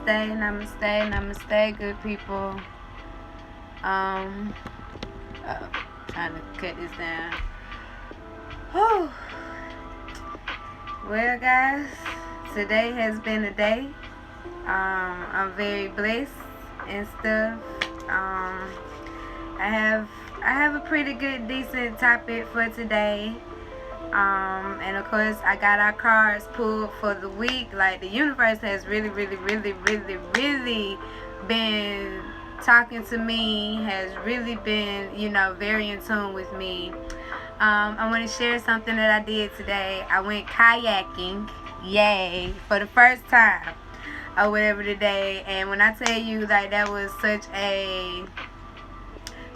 Namaste, good people. Um, trying to cut this down. Whew. Well, guys, today has been a day. I'm very blessed and stuff. I have a pretty good, decent topic for today. And of course, I got our cards pulled for the week. Like, the universe has really been talking to me, has really been, very in tune with me. I want to share something that I did today. I went kayaking, yay, for the first time or whatever today. And when I tell you, like, that was such a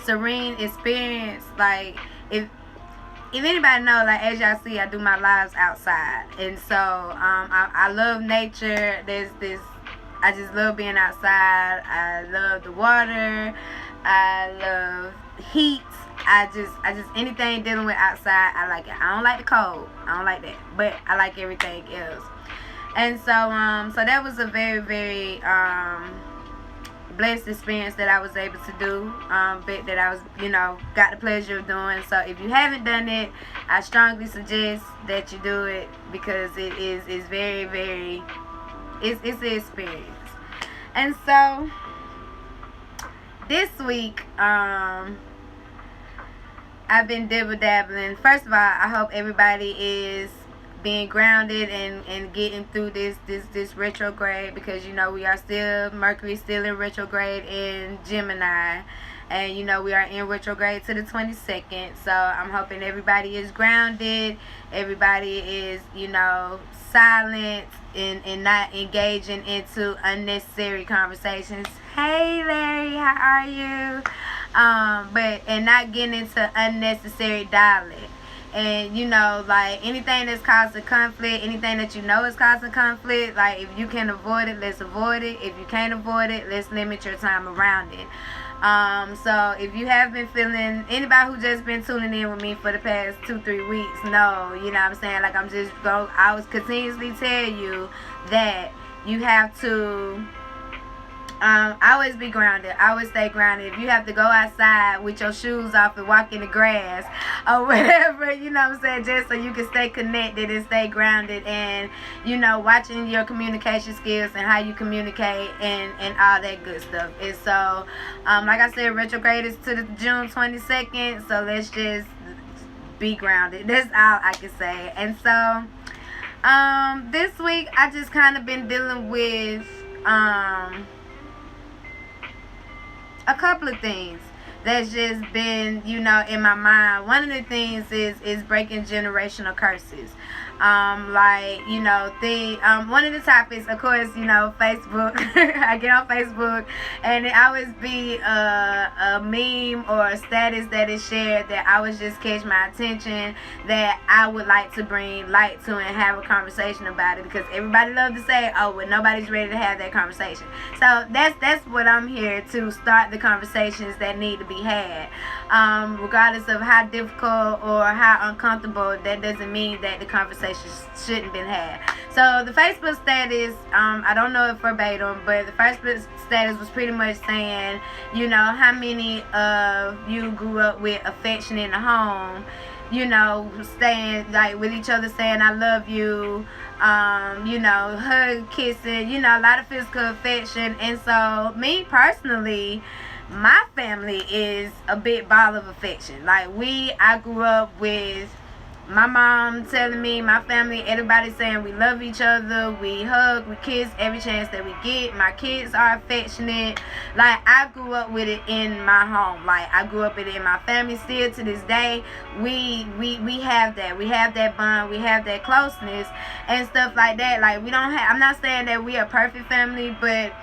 serene experience. Like, if anybody know, like, as y'all see, I do my lives outside, and so I love nature. I just love being outside. I love the water. I love heat. I just anything dealing with outside, I like it. I don't like the cold. I don't like that, but I like everything else. And so so that was a very blessed experience that I was able to do, but that I was, got the pleasure of doing. So if you haven't done it, I strongly suggest that you do it, because it's very it's an experience. And so this week, I've been dibble dabbling. First of all, I hope everybody is being grounded and getting through this retrograde, because we are still, Mercury still in retrograde in Gemini, and we are in retrograde to the 22nd. So I'm hoping everybody is grounded, everybody is silent, and not engaging into unnecessary conversations. Hey Larry, how are you? And not getting into unnecessary dialect. And like, anything that's causing conflict, anything that is causing conflict, like, if you can avoid it, let's avoid it. If you can't avoid it, let's limit your time around it. So if you have been feeling, anybody who just been tuning in with me for the past 2-3 weeks, know, what I'm saying, like, I was continuously tell you that you have to always be grounded. Always stay grounded. If you have to go outside with your shoes off and walk in the grass or whatever, just so you can stay connected and stay grounded, and, watching your communication skills and how you communicate and all that good stuff. And so, like I said, retrograde is to the June 22nd, so let's just be grounded. That's all I can say. And so, this week, I just kind of been dealing with, a couple of things that's just been, in my mind. One of the things is breaking generational curses. One of the topics, of course, Facebook. I get on Facebook, and it always be a meme or a status that is shared that I would just catch my attention, that I would like to bring light to and have a conversation about it, because everybody loves to say, oh, well, nobody's ready to have that conversation. So that's what I'm here to start, the conversations that need to be had. Regardless of how difficult or how uncomfortable, that doesn't mean that the conversation shouldn't been had. So the Facebook status, I don't know it verbatim, but the Facebook status was pretty much saying, how many of you grew up with affection in the home, staying like with each other, saying I love you, hug, kissing, a lot of physical affection. And so, me personally, my family is a big ball of affection. Like, I grew up with my mom telling me, my family, everybody saying we love each other, we hug, we kiss every chance that we get. My kids are affectionate. Like, I grew up with it in my home. Like, I grew up with it in my family. Still to this day, we have that. We have that bond. We have that closeness and stuff like that. Like, I'm not saying that we are a perfect family, but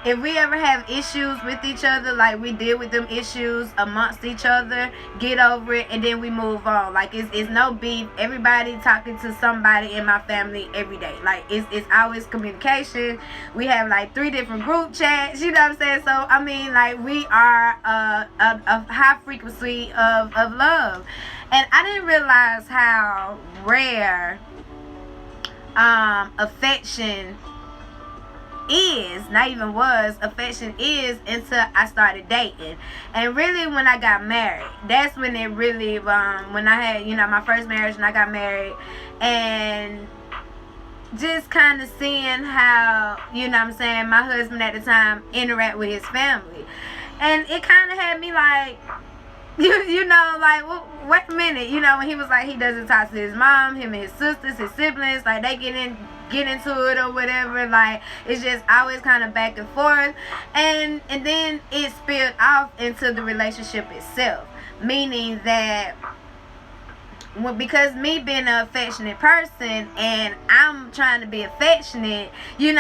if we ever have issues with each other, like, we deal with them issues amongst each other, get over it, and then we move on. Like, it's no beef. Everybody talking to somebody in my family every day. Like, it's always communication. We have like 3 different group chats, you know what I'm saying? So, I mean, like, we are a high frequency of love. And I didn't realize how rare affection is, not even was, affection is until I started dating. And really when I got married, that's when it really, when I had, my first marriage and I got married, and just kind of seeing how, my husband at the time interact with his family. And it kind of had me like, like, well, wait a minute, when he was like, he doesn't talk to his mom, him and his sisters, his siblings, like, they get into it or whatever, like, it's just always kind of back and forth, and then it spilled off into the relationship itself, meaning that, well, because me being an affectionate person and I'm trying to be affectionate, he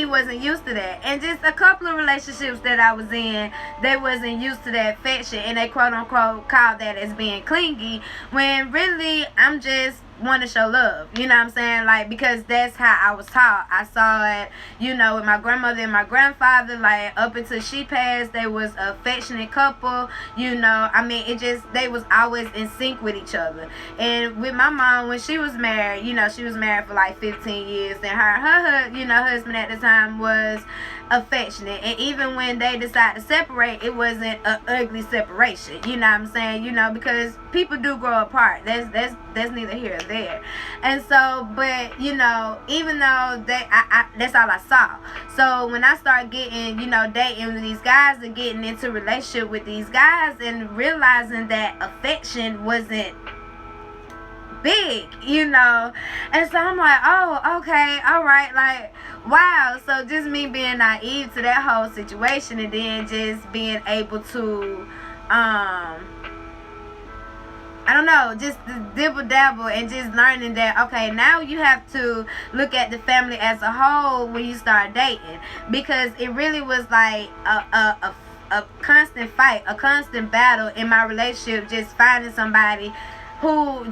wasn't used to that. And just a couple of relationships that I was in, they wasn't used to that affection, and they quote unquote called that as being clingy, when really I'm just want to show love, like, because that's how I was taught. I saw it, with my grandmother and my grandfather, like, up until she passed, they was an affectionate couple, they was always in sync with each other. And with my mom, when she was married, she was married for like 15 years, and her husband at the time was affectionate, and even when they decided to separate, it wasn't an ugly separation, because people do grow apart. That's neither here or there. And so, but even though that's all I saw. So when I started getting, dating with these guys and getting into a relationship with these guys and realizing that affection wasn't big, and so I'm like, oh, okay, all right, like, wow. So just me being naive to that whole situation, and then just being able to I don't know, just dibble dabble and just learning that, okay, now you have to look at the family as a whole when you start dating, because it really was like a constant fight, a constant battle in my relationship, just finding somebody who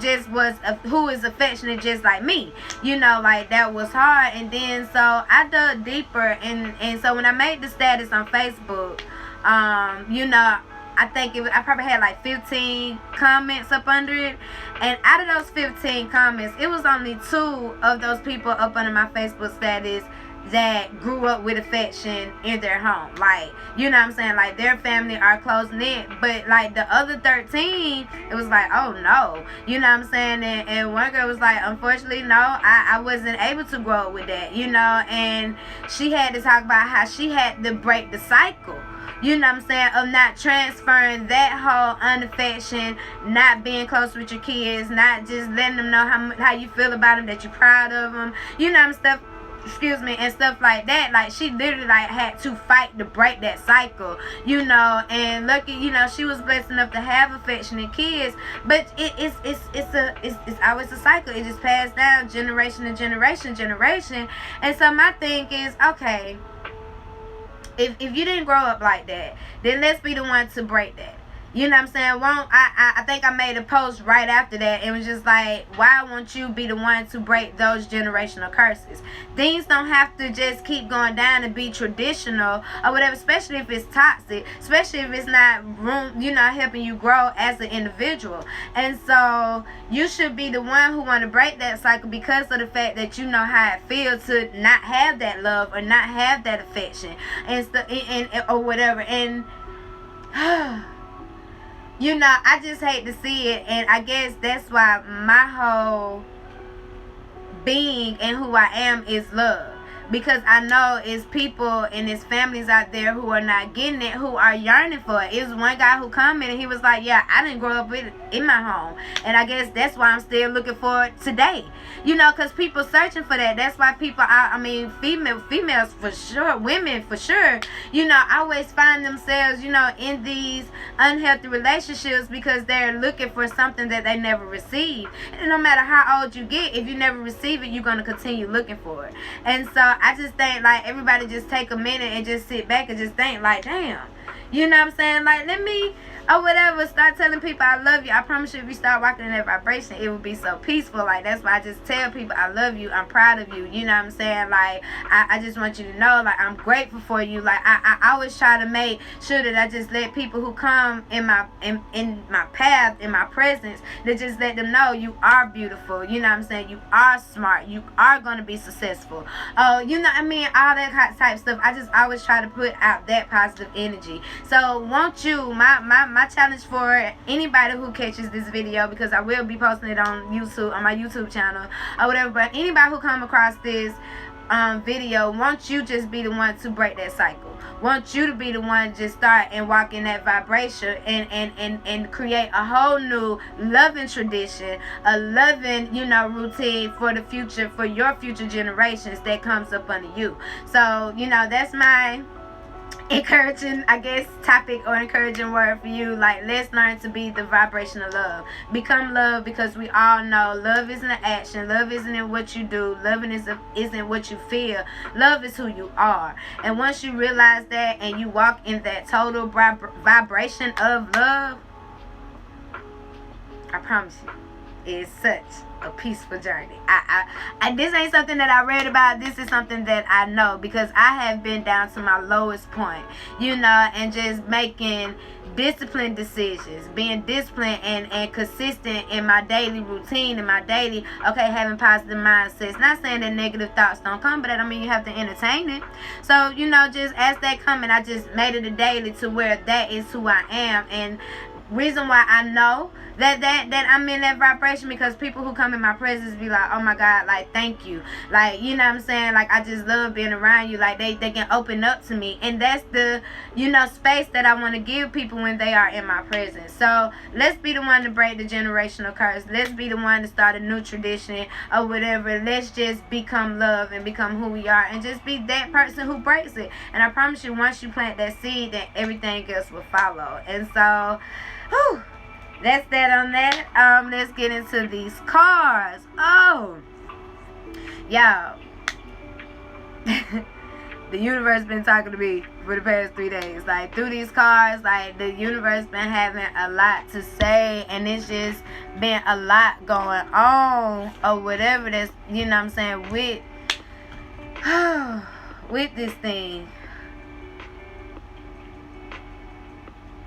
is affectionate just like me, like, that was hard. And then so I dug deeper, and so when I made the status on Facebook, I think I probably had like 15 comments up under it, and out of those 15 comments, it was only 2 of those people up under my Facebook status that grew up with affection in their home, like, like, their family are closing in. But like the other 13, it was like, oh no, and one girl was like, unfortunately, no, I wasn't able to grow up with that, and she had to talk about how she had to break the cycle, of not transferring that whole unaffection, not being close with your kids, not just letting them know how you feel about them, that you're proud of them, and stuff like that. Like, she literally, like, had to fight to break that cycle, and lucky, she was blessed enough to have affectionate kids, but it's always a cycle. It just passed down generation to generation. And so my thing is, okay, if you didn't grow up like that, then let's be the one to break that. I think I made a post right after that. It was just like, why won't you be the one to break those generational curses? Things don't have to just keep going down and be traditional or whatever, especially if it's toxic, especially if it's not helping you grow as an individual. And so you should be the one who want to break that cycle, because of the fact that you know how it feels to not have that love or not have that affection and or whatever. And I just hate to see it, and I guess that's why my whole being and who I am is love. Because I know it's people and it's families out there who are not getting it, who are yearning for it. It was one guy who commented, and he was like, yeah, I didn't grow up with it in my home. And I guess that's why I'm still looking for it today. Because people searching for that. That's why people, females for sure, women for sure, always find themselves, in these unhealthy relationships, because they're looking for something that they never received. And no matter how old you get, if you never receive it, you're going to continue looking for it. And so I just think, like, everybody just take a minute and just sit back and just think, like, damn, like, let me or whatever. Start telling people I love you. I promise you, if you start walking in that vibration, it will be so peaceful. Like, that's why I just tell people I love you, I'm proud of you, you know what I'm saying? Like, I just want you to know, like, I'm grateful for you. Like, I always try to make sure that I just let people who come in my path, in my presence, that just let them know you are beautiful, you know what I'm saying? You are smart, you are going to be successful. You know what I mean? All that type of stuff. I just always try to put out that positive energy. So won't you, my challenge for anybody who catches this video, because I will be posting it on YouTube, on my YouTube channel or whatever, but anybody who come across this video, won't you just be the one to break that cycle? Want you to be the one to just start and walk in that vibration and create a whole new loving tradition, a loving, you know, routine for the future, for your future generations that comes up under you. So, you know, that's my encouraging, I guess, topic or encouraging word for you. Like, let's learn to be the vibration of love. Become love, because we all know love isn't an action. Love isn't in what you do. Loving isn't what you feel. Love is who you are. And once you realize that and you walk in that total vibration of love, I promise you, it's such a peaceful journey. I this ain't something that I read about. This is something that I know, because I have been down to my lowest point, you know, and just making disciplined decisions, being disciplined and consistent in my daily routine, in my daily, having positive mindsets. Not saying that negative thoughts don't come, but I mean, you have to entertain it. So, you know, just as they come, and I just made it a daily to where that is who I am. And reason why I know that I'm in that vibration, because people who come in my presence be like, oh my God, like, thank you, like, you know what I'm saying, like, I just love being around you. Like, they can open up to me, and that's the, you know, space that I want to give people when they are in my presence. So let's be the one to break the generational curse. Let's be the one to start a new tradition or whatever. Let's just become love and become who we are, and just be that person who breaks it. And I promise you, once you plant that seed, then everything else will follow. And so, whew, that's that on that. Let's get into these cards. Oh, y'all. The universe been talking to me for the past 3 days. Like, through these cards, like, the universe been having a lot to say, and it's just been a lot going on or whatever. That's, you know what I'm saying, with this thing.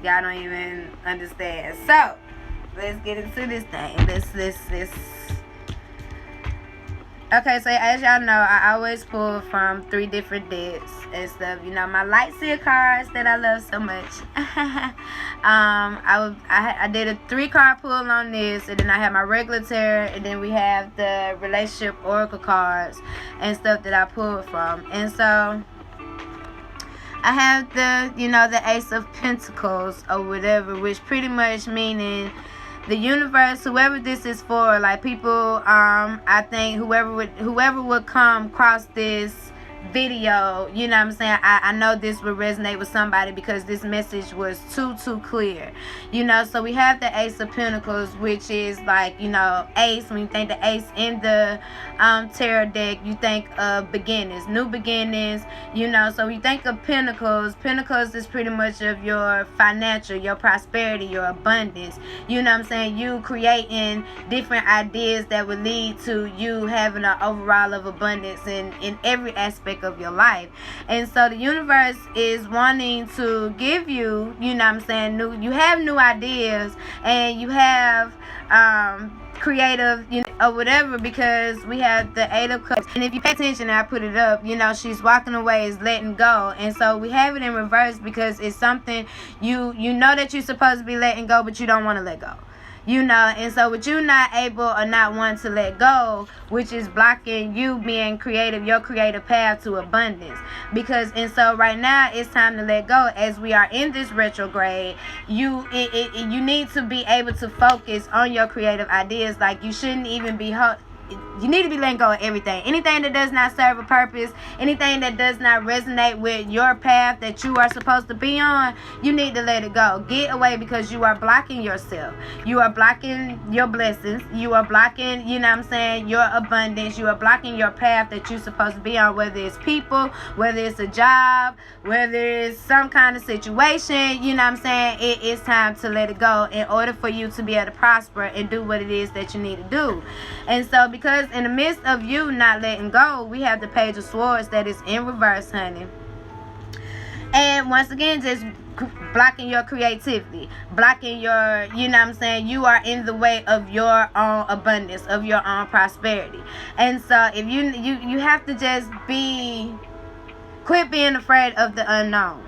Y'all don't even understand. So let's get into this thing. This. Okay, so as y'all know, I always pull from 3 different decks and stuff. You know, my light seal cards that I love so much. I did a 3-card pull on this, and then I have my regular tarot, and then we have the relationship oracle cards and stuff that I pulled from. And so I have the, you know, the Ace of Pentacles or whatever, which pretty much meaning the universe, whoever this is for, like, people, I think whoever would come across this video, you know what I'm saying, I know this would resonate with somebody, because this message was too clear, you know. So we have the Ace of Pentacles, which is like, you know, ace. When you think the ace in the tarot deck, you think of beginnings, new beginnings, you know. So we think of Pentacles is pretty much of your financial, your prosperity, your abundance, you know what I'm saying, you creating different ideas that would lead to you having an overall of abundance in every aspect of your life. And so the universe is wanting to give you, you know what I'm saying, you have new ideas, and you have creative, you know, or whatever, because we have the 8 of Cups. And if you pay attention, I put it up, you know, she's walking away, is letting go. And so we have it in reverse, because it's something you know that you're supposed to be letting go, but you don't want to let go. You know, and so with you not able or not wanting to let go, which is blocking you being creative, your creative path to abundance. And so right now it's time to let go. As we are in this retrograde, you need to be able to focus on your creative ideas. Like, you shouldn't even be You need to be letting go of everything. Anything that does not serve a purpose, anything that does not resonate with your path that you are supposed to be on, you need to let it go. Get away, because you are blocking yourself. You are blocking your blessings. You are blocking, you know what I'm saying, your abundance. You are blocking your path that you're supposed to be on, whether it's people, whether it's a job, whether it's some kind of situation, you know what I'm saying. It is time to let it go in order for you to be able to prosper and do what it is that you need to do. And so, because in the midst of you not letting go, we have the Page of Swords that is in reverse, honey. And once again, just blocking your creativity, blocking your, you know what I'm saying, you are in the way of your own abundance, of your own prosperity. And so if you have to just quit being afraid of the unknown.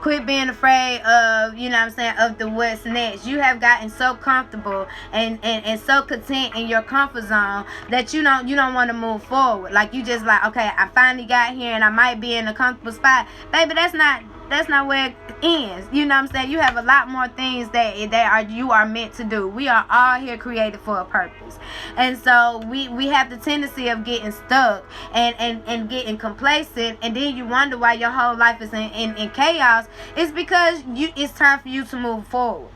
Quit being afraid of, you know what I'm saying, of the what's next. You have gotten so comfortable and so content in your comfort zone that you don't want to move forward. Like, you just like, okay, I finally got here and I might be in a comfortable spot. Baby, that's not where it ends. You know what I'm saying? You have a lot more things that you are meant to do. We are all here created for a purpose. And so we have the tendency of getting stuck and getting complacent, and then you wonder why your whole life is in chaos. It's because it's time for you to move forward.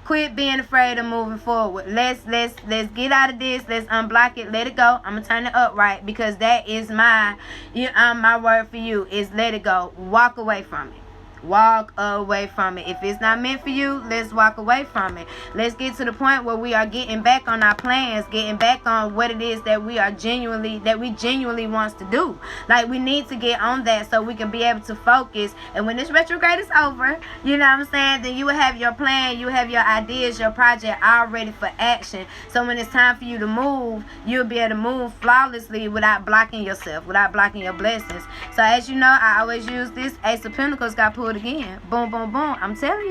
Quit being afraid of moving forward. Let's get out of this. Let's unblock it. Let it go. I'm gonna turn it upright, because that is my word for you is let it go. Walk away from it. Walk away from it. If it's not meant for you, let's walk away from it. Let's get to the point where we are getting back on our plans, getting back on what it is that we genuinely wants to do. Like, we need to get on that so we can be able to focus. And when this retrograde is over, you know what I'm saying, then you will have your plan, you have your ideas, your project all ready for action. So when it's time for you to move, you'll be able to move flawlessly without blocking yourself, without blocking your blessings. So as you know, I always use this Ace of Pentacles got pulled again. Boom, boom, boom. I'm telling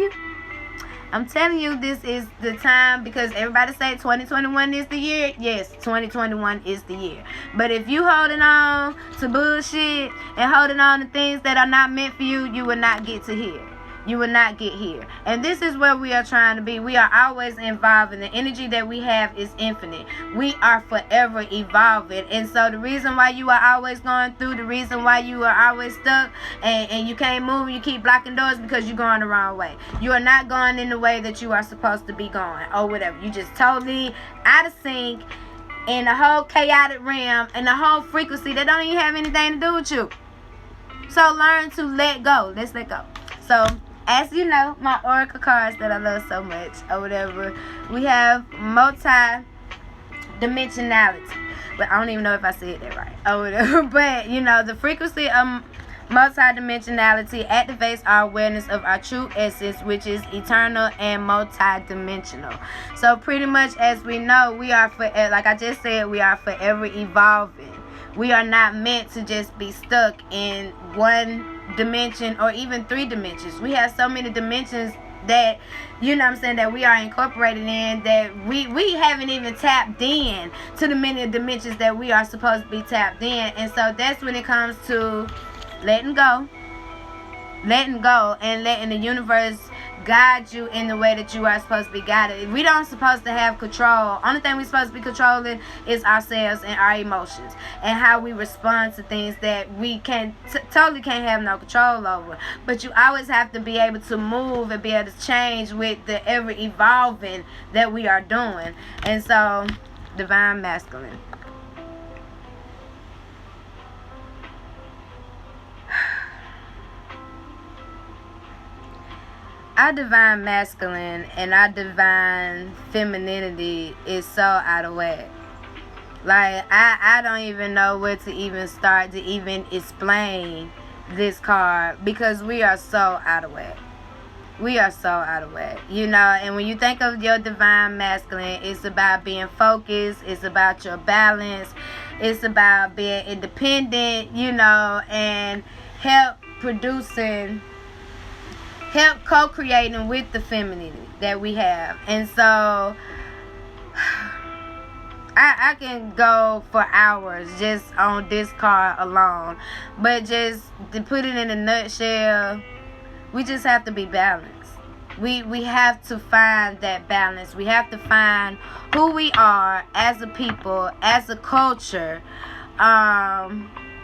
you, this is the time, because everybody say 2021 is the year. Yes, 2021 is the year. But if you holding on to bullshit and holding on to things that are not meant for you, you will not get to here. You will not get here. And this is where we are trying to be. We are always evolving. The energy that we have is infinite. We are forever evolving. And so the reason why you are always going through, the reason why you are always stuck and you can't move, you keep blocking doors, because you're going the wrong way. You are not going in the way that you are supposed to be going, or whatever. You just totally out of sync in the whole chaotic realm and the whole frequency that don't even have anything to do with you. So learn to let go. Let's let go. So, as you know, my oracle cards that I love so much, or whatever, we have multi-dimensionality. But I don't even know if I said that right, or whatever. But, you know, the frequency of multi-dimensionality activates our awareness of our true essence, which is eternal and multi-dimensional. So pretty much, as we know, we are like I just said, we are forever evolving. We are not meant to just be stuck in one dimension or even 3 dimensions. We have so many dimensions that, you know what I'm saying, that we are incorporated in, that we haven't even tapped in to the many dimensions that we are supposed to be tapped in. And so that's when it comes to letting go, and letting the universe guide you in the way that you are supposed to be guided. We don't supposed to have control. Only thing we're supposed to be controlling is ourselves and our emotions and how we respond to things that we totally can't have no control over. But you always have to be able to move and be able to change with the ever evolving that we are doing. And so, Divine Masculine. Our divine masculine and our divine femininity is so out of whack. Like, I don't even know where to even start to even explain this card, because we are so out of whack. We are so out of whack, you know. And when you think of your divine masculine, it's about being focused, it's about your balance, it's about being independent, you know, and help co-creating with the femininity that we have. And so I can go for hours just on this card alone, but just to put it in a nutshell, we just have to be balanced. We have to find that balance. We have to find who we are as a people, as a culture,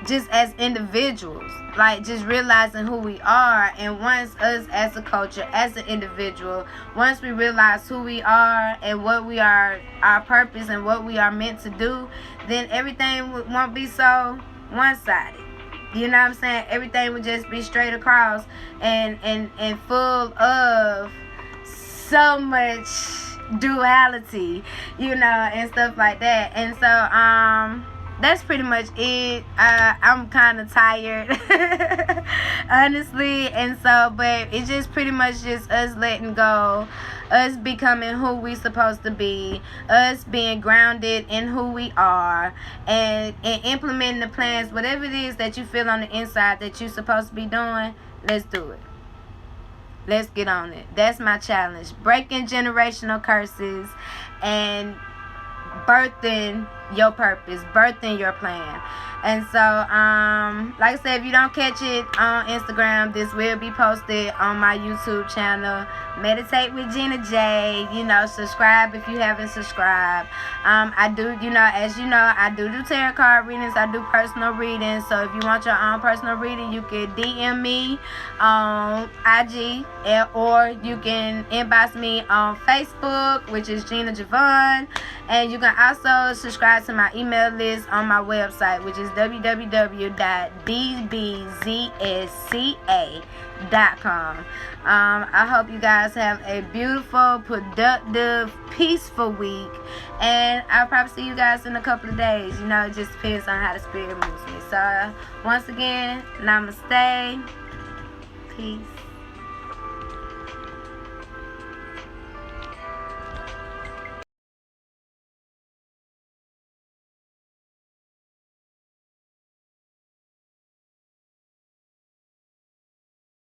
just as individuals. Like, just realizing who we are. And once us as a culture, as an individual, once we realize who we are and what we are, our purpose and what we are meant to do, then everything won't be so one-sided. You know what I'm saying? Everything would just be straight across and full of so much duality, and stuff like that. And so that's pretty much it. I'm kind of tired, honestly. And so, but it's just pretty much just us letting go, us becoming who we supposed to be, us being grounded in who we are, and implementing the plans, whatever it is that you feel on the inside that you're supposed to be doing. Let's do it. Let's get on it. That's my challenge. Breaking generational curses and birthing your purpose, birthing your plan. And so, like I said, if you don't catch it on Instagram, this will be posted on my YouTube channel, Meditate with Gina J. Subscribe if you haven't subscribed. I do, as you know, I do tarot card readings. I do personal readings. So if you want your own personal reading, you can DM me on IG, or you can inbox me on Facebook, which is Gina Javon. And you can also subscribe to my email list on my website, which is www.bbzsca.com. I hope you guys have a beautiful, productive, peaceful week. And I'll probably see you guys in a couple of days. It just depends on how the spirit moves me. So, once again, namaste. Peace.